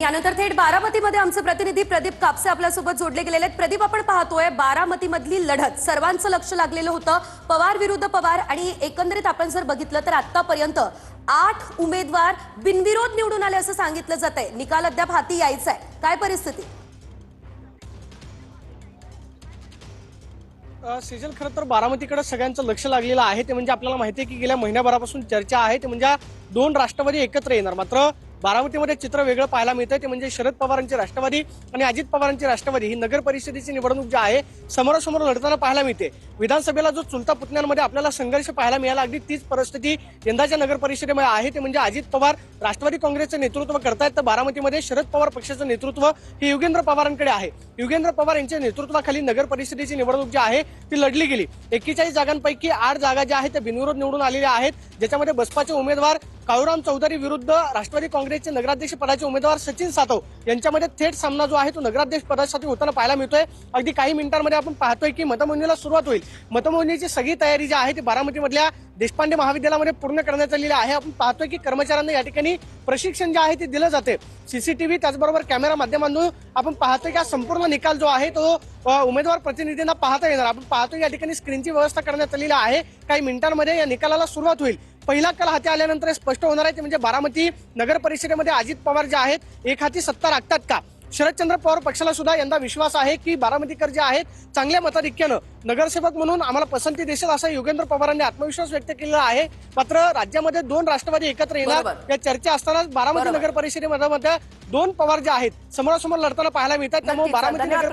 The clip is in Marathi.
यानंतर थेट बारामतीमध्ये आमचे प्रतिनिधी प्रदीप कापसे आपल्यासोबत जोडले गेलेले आहेत। प्रदीप, आपण पाहतोय बारामतीमधली लढत सर्वांचं लक्ष लागलेलं होतं, पवार विरुद्ध पवार, आणि एकंदरीत आपण जर बघितलं तर आतापर्यंत 8 उमेदवार बिनविरोध निवडून आले असं सांगितलं जातंय। निकाल अद्याप हाती यायचा आहे, काय परिस्थिती? सेजल, खरं तर बारामतीकडे सगळ्यांचं लक्ष लागलेलं आहे। ते म्हणजे आपल्याला माहिती आहे की गेल्या महिन्याभरापासून चर्चा आहे ते म्हणजे 2 राष्ट्रवादी एकत्र येणार। मात्र बारामतीमध्ये चित्र वेगळं पाहायला मिळतंय। ते म्हणजे शरद पवारांची राष्ट्रवादी आणि अजित पवारांची राष्ट्रवादी ही नगर परिषदेची निवडणूक जी आहे समोरासमोर लढताना पाहायला मिळते। विधानसभेला जो चुलता पुतण्यांमध्ये आपल्याला संघर्ष पाहायला मिळाला, अगदी तीच परिस्थिती यंदाच्या नगर परिषदेमध्ये आहे। ते म्हणजे अजित पवार राष्ट्रवादी काँग्रेसचं नेतृत्व करतायत, तर बारामतीमध्ये शरद पवार पक्षाचं नेतृत्व हे युगेंद्र पवारांकडे आहे। युगेंद्र पवार यांच्या नेतृत्वाखाली नगर परिषदेची निवडणूक जी आहे ती लढली गेली। 41 जागांपैकी 8 जागा ज्या आहेत त्या बिनविरोध निवडून आलेल्या आहेत, ज्याच्यामध्ये बसपाचे उमेदवार काळूराम चौधरी विरुद्ध राष्ट्रवादी काँग्रेसचे नगराध्यक्ष पदाचे उमेदवार सचिन सातव यांच्यामध्ये थेट सामना जो आहे तो नगराध्यक्ष पदासाठी होताना पाहायला मिळतोय। अगदी काही मिनिटांमध्ये आपण पाहतोय की मतमोजणीला सुरुवात होईल। मतमोजणीची सगळी तयारी जी आहे ती बारामतीमधल्या देशपांडे महाविद्यालयामध्ये पूर्ण करण्यात आलेली आहे। आपण पाहतोय की कर्मचाऱ्यांना या ठिकाणी प्रशिक्षण जे आहे ते दिलं जाते। सीसीटीव्ही त्याचबरोबर कॅमेरा माध्यमांतून आपण पाहतोय की हा संपूर्ण निकाल जो आहे तो उमेदवार प्रतिनिधींना पाहता येणार। आपण पाहतोय या ठिकाणी स्क्रीनची व्यवस्था करण्यात आलेली आहे। काही मिनिटांमध्ये या निकालाला सुरुवात होईल। पहिला कल हाती आल्यानंतर हे स्पष्ट होणार आहे ते म्हणजे बारामती नगर परिषदेमध्ये अजित पवार जे आहेत एक हाती सत्ता राखतात का। शरदचंद्र पवार पक्षाला सुद्धा यंदा विश्वास आहे की बारामतीकर जे आहेत चांगल्या मताधिक्यानं नगरसेवक म्हणून आम्हाला पसंती देशील असा युगेंद्र पवारांनी आत्मविश्वास व्यक्त केलेला आहे। मात्र राज्यामध्ये 2 राष्ट्रवादी एकत्र येणार या चर्चा असताना बारामती नगर परिषदेमध्ये 2 पवार जे आहेत समोरासमोर लढताना पाहायला मिळतात। त्यामुळे बारामती नगर